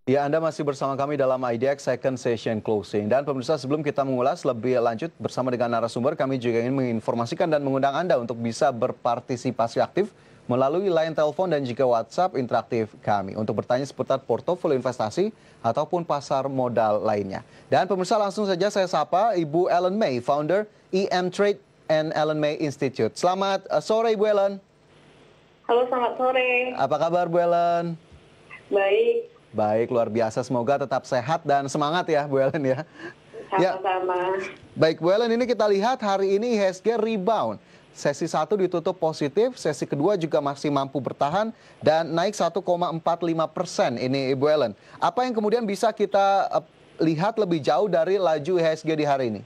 Ya, Anda masih bersama kami dalam IDX Second Session Closing. Dan pemirsa, sebelum kita mengulas lebih lanjut bersama dengan narasumber, kami juga ingin menginformasikan dan mengundang Anda untuk bisa berpartisipasi aktif melalui line telepon dan juga WhatsApp interaktif kami untuk bertanya seputar portofolio investasi ataupun pasar modal lainnya. Dan pemirsa, langsung saja saya sapa Ibu Ellen May, founder EM Trade and Ellen May Institute. Selamat sore, Ibu Ellen. Halo, selamat sore. Apa kabar, Bu Ellen? Baik. Baik, luar biasa. Semoga tetap sehat dan semangat ya, Bu Ellen ya. Sama-sama. Baik, Bu Ellen, ini kita lihat hari ini IHSG rebound. Sesi 1 ditutup positif, sesi kedua juga masih mampu bertahan dan naik 1,45%. Ini Ibu Ellen. Apa yang kemudian bisa kita lihat lebih jauh dari laju IHSG di hari ini?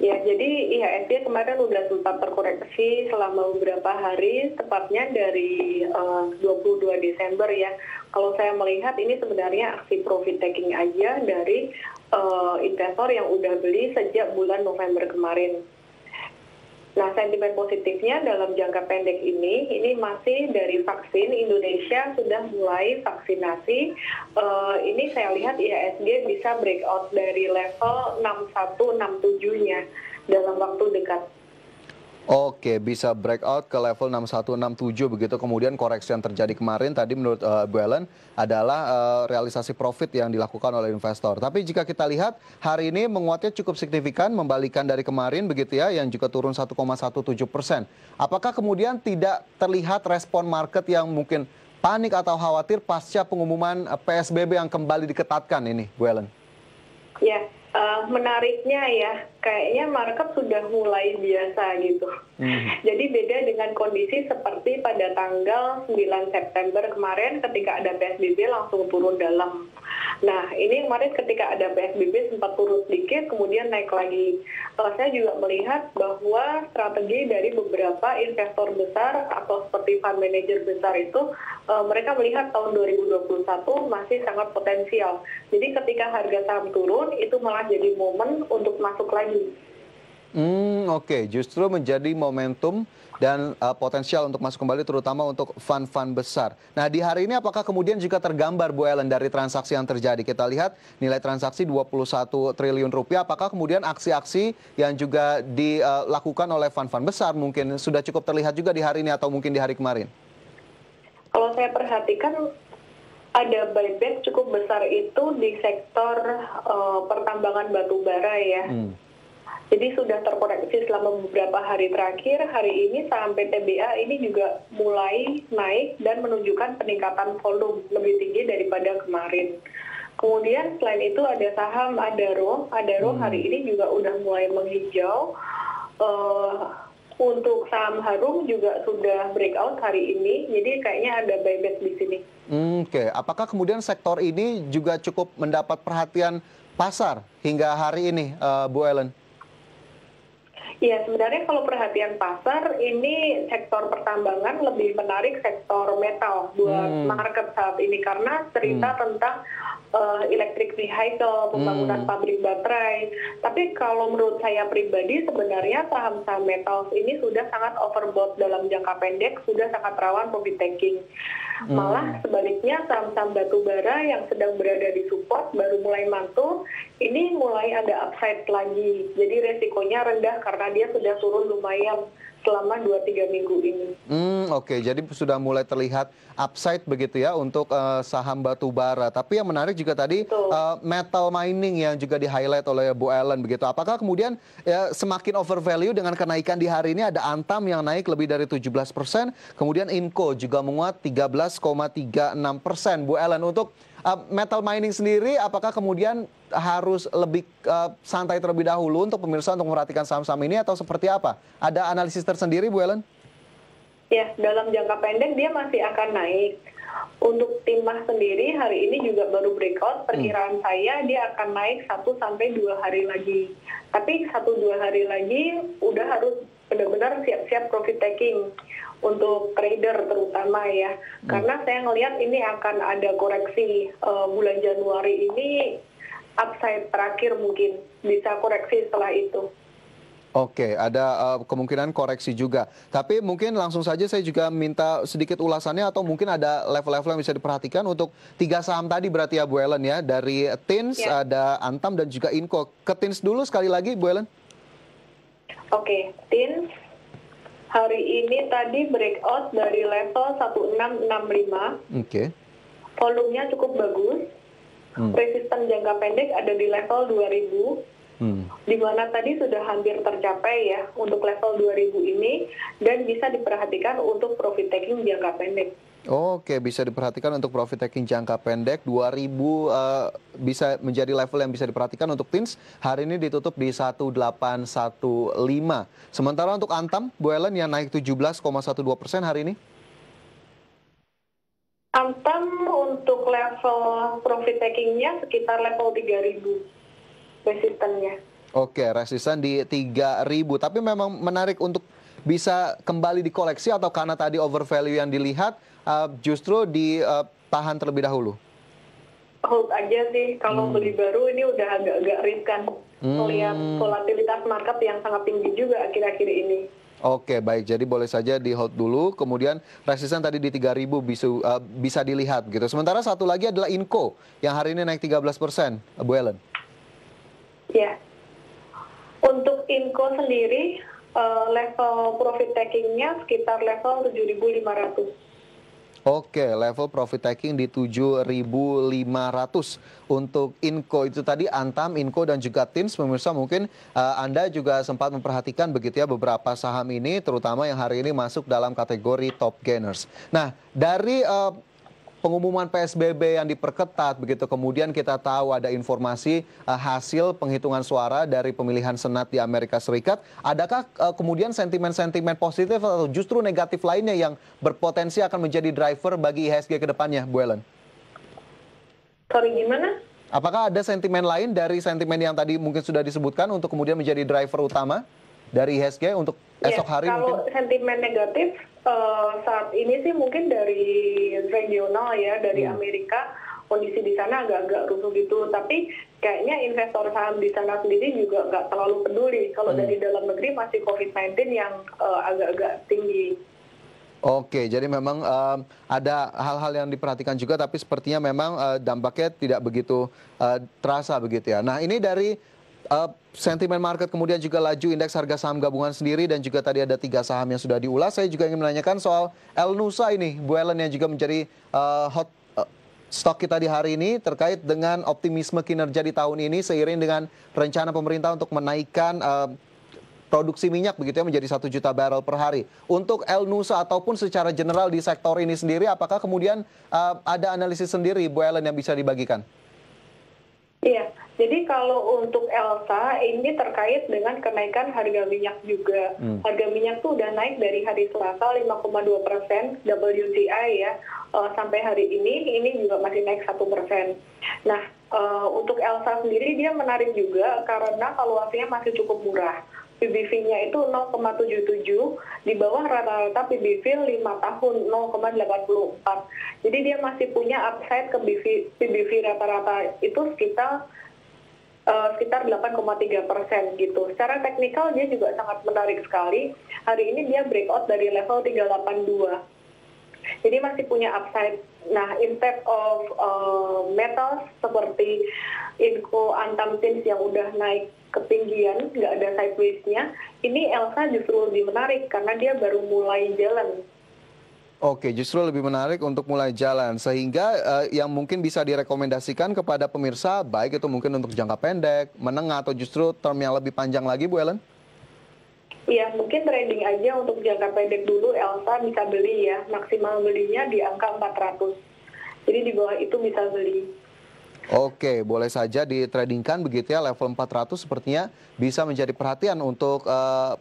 Ya, jadi IHSG kemarin sudah sempat terkoreksi selama beberapa hari, tepatnya dari 22 Desember ya. Kalau saya melihat ini sebenarnya aksi profit taking aja dari investor yang udah beli sejak bulan November kemarin. Nah, sentimen positifnya dalam jangka pendek ini masih dari vaksin. Indonesia sudah mulai vaksinasi. Ini saya lihat IHSG bisa breakout dari level 6167-nya dalam waktu dekat. Oke, bisa breakout ke level 6167 begitu. Kemudian koreksi yang terjadi kemarin tadi menurut Bu Ellen adalah realisasi profit yang dilakukan oleh investor. Tapi jika kita lihat hari ini menguatnya cukup signifikan, membalikan dari kemarin begitu ya, yang juga turun 1,17%. Apakah kemudian tidak terlihat respon market yang mungkin panik atau khawatir pasca pengumuman PSBB yang kembali diketatkan ini, Bu Ellen? Ya, menariknya ya, kayaknya market sudah mulai biasa gitu. Jadi beda dengan kondisi seperti pada tanggal 9 September kemarin ketika ada PSBB langsung turun dalam. Nah, ini kemarin ketika ada PSBB sempat turun sedikit, kemudian naik lagi. Saya juga melihat bahwa strategi dari beberapa investor besar atau seperti fund manager besar itu, mereka melihat tahun 2021 masih sangat potensial. Jadi ketika harga saham turun, itu malah jadi momen untuk masuk lagi. Oke, justru menjadi momentum dan potensial untuk masuk kembali terutama untuk fund-fund besar. Nah, di hari ini apakah kemudian juga tergambar, Bu Ellen, dari transaksi yang terjadi? Kita lihat nilai transaksi 21 triliun rupiah. Apakah kemudian aksi-aksi yang juga dilakukan oleh fund-fund besar mungkin sudah cukup terlihat juga di hari ini atau mungkin di hari kemarin? Kalau saya perhatikan ada buyback cukup besar itu di sektor pertambangan batu bara ya. Jadi sudah terkoreksi selama beberapa hari terakhir. Hari ini saham PTBA ini juga mulai naik dan menunjukkan peningkatan volume lebih tinggi daripada kemarin. Kemudian selain itu ada saham Adaro. Adaro hari ini juga udah mulai menghijau. Untuk saham Harum juga sudah breakout hari ini. Jadi kayaknya ada buyback di sini. Oke, apakah kemudian sektor ini juga cukup mendapat perhatian pasar hingga hari ini, Bu Ellen? Ya, sebenarnya kalau perhatian pasar, ini sektor pertambangan lebih menarik sektor metal buat market saat ini karena cerita tentang electric vehicle, pembangunan pabrik baterai. Tapi kalau menurut saya pribadi, sebenarnya saham-saham metal ini sudah sangat overbought dalam jangka pendek, sudah sangat rawan profit taking. Malah sebaliknya saham-saham batu bara yang sedang berada di support baru mulai mantul, ini mulai ada upside lagi. Jadi resikonya rendah karena dia sudah turun lumayan selama 2-3 minggu ini. Oke, jadi sudah mulai terlihat upside begitu ya untuk saham batu bara. Tapi yang menarik juga tadi metal mining yang juga di-highlight oleh Bu Ellen begitu. Apakah kemudian semakin overvalue dengan kenaikan di hari ini ada Antam yang naik lebih dari 17%, kemudian Inco juga menguat 13,36%. Bu Ellen, untuk metal mining sendiri apakah kemudian harus lebih santai terlebih dahulu untuk pemirsa untuk memperhatikan saham-saham ini atau seperti apa? Ada analisis tersendiri, Bu Ellen? Ya, dalam jangka pendek dia masih akan naik. Untuk timah sendiri hari ini juga baru breakout. Perkiraan saya dia akan naik 1-2 hari lagi. Tapi 1-2 hari lagi udah harus benar-benar siap-siap profit taking untuk trader terutama ya. Karena saya ngelihat ini akan ada koreksi bulan Januari ini upside terakhir mungkin bisa koreksi setelah itu. Oke, ada kemungkinan koreksi juga. Tapi mungkin langsung saja saya juga minta sedikit ulasannya atau mungkin ada level-level yang bisa diperhatikan untuk tiga saham tadi berarti ya Bu Ellen ya. Dari TINS, Ya. ada Antam dan juga Inco. Ke TINS dulu sekali lagi Bu Ellen. Oke, TINS hari ini tadi breakout dari level 1665. Oke. Volumenya cukup bagus. Resisten jangka pendek ada di level 2000. Di mana tadi sudah hampir tercapai ya untuk level 2000 ini dan bisa diperhatikan untuk profit taking jangka pendek. Oke, bisa diperhatikan untuk profit taking jangka pendek 2000 bisa menjadi level yang bisa diperhatikan untuk TINS. Hari ini ditutup di 1815. Sementara untuk Antam, Bu Ellen yang naik 17,12% hari ini. Antam untuk level profit takingnya sekitar level 3000 resistennya. Oke, resisten di 3000. Tapi memang menarik untuk bisa kembali dikoleksi atau karena tadi overvalue yang dilihat justru ditahan terlebih dahulu? Hold aja sih, kalau beli baru ini udah agak-agak riskan. Melihat volatilitas market yang sangat tinggi juga akhir-akhir ini. Oke, baik. Jadi boleh saja di hold dulu. Kemudian resisten tadi di 3000 bisa dilihat gitu. Sementara satu lagi adalah Inco yang hari ini naik 13%, Bu Ellen. Ya, untuk Inco sendiri level profit takingnya sekitar level 7.500. Oke, level profit taking di 7.500 untuk Inco. Itu tadi Antam, Inco dan juga TINS. Pemirsa mungkin Anda juga sempat memperhatikan begitu ya beberapa saham ini, terutama yang hari ini masuk dalam kategori top gainers. Nah, dari pengumuman PSBB yang diperketat begitu, kemudian kita tahu ada informasi hasil penghitungan suara dari pemilihan Senat di Amerika Serikat. Adakah kemudian sentimen-sentimen positif atau justru negatif lainnya yang berpotensi akan menjadi driver bagi IHSG ke depannya, Bu Ellen? Sorry, gimana? Apakah ada sentimen lain dari sentimen yang tadi mungkin sudah disebutkan untuk kemudian menjadi driver utama dari IHSG untuk esok hari kalau mungkin? sentimen negatif saat ini sih mungkin dari regional ya, dari Amerika, kondisi di sana agak-agak rusuh gitu. Tapi kayaknya investor saham di sana sendiri juga nggak terlalu peduli. Kalau dari dalam negeri masih COVID-19 yang agak-agak tinggi. Oke, jadi memang ada hal-hal yang diperhatikan juga, tapi sepertinya memang dampaknya tidak begitu terasa begitu ya. Nah, ini dari sentimen market, kemudian juga laju indeks harga saham gabungan sendiri, dan juga tadi ada tiga saham yang sudah diulas. Saya juga ingin menanyakan soal Elnusa ini, Bu Ellen, yang juga menjadi hot stok kita di hari ini terkait dengan optimisme kinerja di tahun ini seiring dengan rencana pemerintah untuk menaikkan produksi minyak begitu ya menjadi 1 juta barrel per hari. Untuk Elnusa ataupun secara general di sektor ini sendiri, apakah kemudian ada analisis sendiri, Bu Ellen, yang bisa dibagikan? Iya, jadi kalau untuk Elsa ini terkait dengan kenaikan harga minyak juga. Harga minyak tuh udah naik dari hari Selasa 5,2% WTI ya, sampai hari ini juga masih naik 1%. Nah, untuk Elsa sendiri dia menarik juga karena valuasinya masih cukup murah. PBV-nya itu 0,77, di bawah rata-rata PBV 5 tahun 0,84. Jadi dia masih punya upside ke PBV rata-rata itu sekitar 8,3% gitu. Secara teknikal dia juga sangat menarik sekali. Hari ini dia breakout dari level 382. Jadi masih punya upside. Nah, instead of metals seperti Inco, Antam, TINS yang udah naik ketinggian, nggak ada sideways-nya, ini Elsa justru lebih menarik karena dia baru mulai jalan. Oke, justru lebih menarik untuk mulai jalan, sehingga yang mungkin bisa direkomendasikan kepada pemirsa, baik itu mungkin untuk jangka pendek, menengah, atau justru term yang lebih panjang lagi, Bu Ellen? Iya, mungkin trading aja untuk jangka pendek dulu. Elsa bisa beli ya, maksimal belinya di angka 400. Jadi di bawah itu bisa beli. Oke, boleh saja ditradingkan begitu ya, level 400 sepertinya bisa menjadi perhatian untuk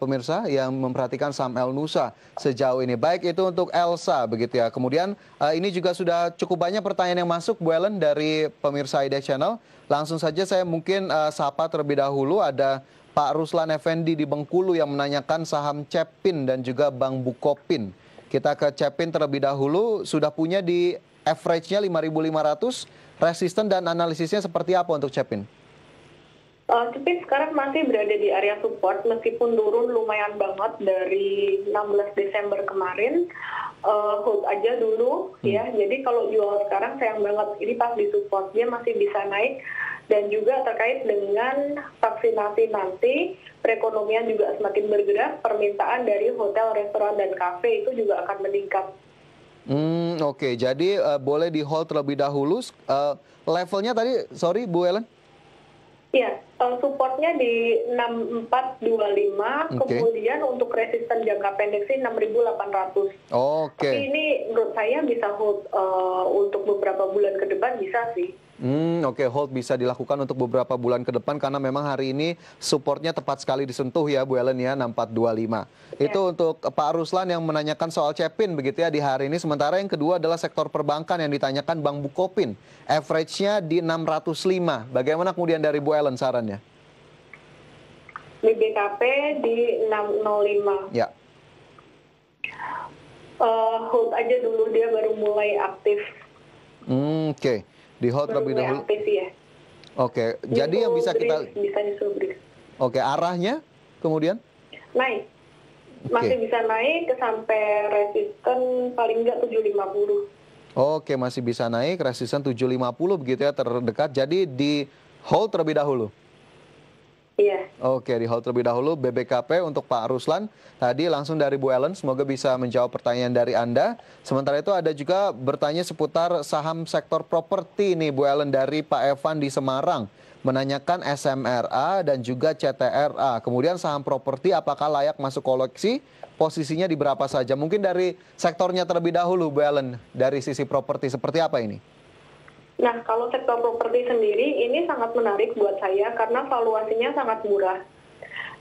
pemirsa yang memperhatikan saham Elnusa sejauh ini. Baik itu untuk Elsa begitu ya. Kemudian ini juga sudah cukup banyak pertanyaan yang masuk, Bu Ellen, dari pemirsa IDEX Channel. Langsung saja saya mungkin sapa terlebih dahulu. Ada Pak Ruslan Effendi di Bengkulu yang menanyakan saham Cepin dan juga Bank Bukopin. Kita ke Cepin terlebih dahulu, sudah punya di average-nya 5.500, resisten dan analisisnya seperti apa untuk Cepin? Tapi sekarang masih berada di area support meskipun turun lumayan banget dari 16 Desember kemarin. Hold aja dulu ya. Jadi kalau jual sekarang sayang banget, ini pas di support dia masih bisa naik. Dan juga terkait dengan vaksinasi nanti, perekonomian juga semakin bergerak, permintaan dari hotel, restoran, dan kafe itu juga akan meningkat. Oke, jadi boleh di hold terlebih dahulu. Levelnya tadi, sorry Bu Ellen? Iya, supportnya di 6425, Oke. kemudian untuk resisten jangka pendek sih 6800. Oke. Tapi ini menurut saya bisa hold untuk beberapa bulan ke depan bisa sih. Oke, hold bisa dilakukan untuk beberapa bulan ke depan karena memang hari ini supportnya tepat sekali disentuh ya Bu Ellen ya, 6425. Ya. Itu untuk Pak Ruslan yang menanyakan soal Cepin begitu ya di hari ini. Sementara yang kedua adalah sektor perbankan yang ditanyakan Bank Bukopin. Average-nya di 605. Bagaimana kemudian dari Bu Ellen sarannya? BBKP di 605. Ya. Hold aja dulu, dia baru mulai aktif. Oke. Di hold Baru terlebih mulai dahulu. aktif ya. Oke, jadi yang bisa kita... Bisa nyusul BRICS. Oke, arahnya kemudian? Naik. Masih bisa naik sampai resisten paling nggak 750. Oke, masih bisa naik, resisten 750 begitu ya terdekat. Jadi di hold terlebih dahulu. Iya. Oke, di hold terlebih dahulu BBKP untuk Pak Ruslan. Tadi langsung dari Bu Ellen, semoga bisa menjawab pertanyaan dari Anda. Sementara itu ada juga bertanya seputar saham sektor properti nih Bu Ellen dari Pak Evan di Semarang. Menanyakan SMRA dan juga CTRA. Kemudian saham properti apakah layak masuk koleksi? Posisinya di berapa saja? Mungkin dari sektornya terlebih dahulu Bu Ellen, dari sisi properti seperti apa ini? Nah, kalau sektor properti sendiri ini sangat menarik buat saya karena valuasinya sangat murah.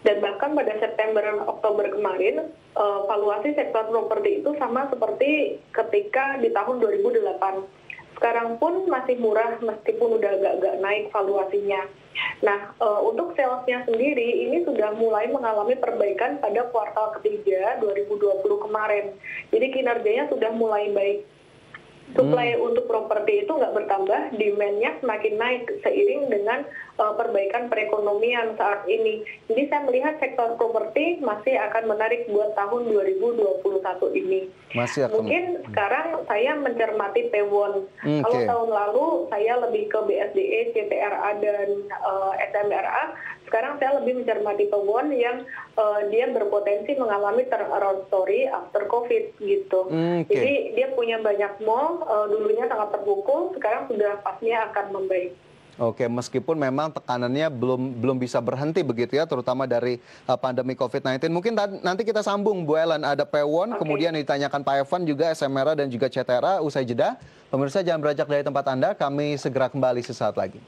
Dan bahkan pada September Oktober kemarin, valuasi sektor properti itu sama seperti ketika di tahun 2008. Sekarang pun masih murah meskipun udah agak-agak naik valuasinya. Nah, untuk salesnya sendiri ini sudah mulai mengalami perbaikan pada kuartal ketiga 2020 kemarin. Jadi kinerjanya sudah mulai baik. Supply untuk properti itu nggak bertambah, demand-nya semakin naik seiring dengan perbaikan perekonomian saat ini. Jadi saya melihat sektor properti masih akan menarik buat tahun 2021 ini. Masih akan... Mungkin sekarang saya mencermati Pewon. Kalau tahun lalu saya lebih ke BSDE, CTRA, dan SMRA. Sekarang saya lebih mencermati Pewon yang dia berpotensi mengalami turnaround story after COVID gitu. Jadi dia punya banyak mall, dulunya sangat terpukul, sekarang sudah pastinya akan membaik. Oke, meskipun memang tekanannya belum bisa berhenti begitu ya, terutama dari pandemi COVID-19. Mungkin nanti kita sambung Bu Ellen, ada Pewon, kemudian ditanyakan Pak Evan juga SMRA dan juga CTRA usai jeda. Pemirsa jangan beranjak dari tempat Anda, kami segera kembali sesaat lagi.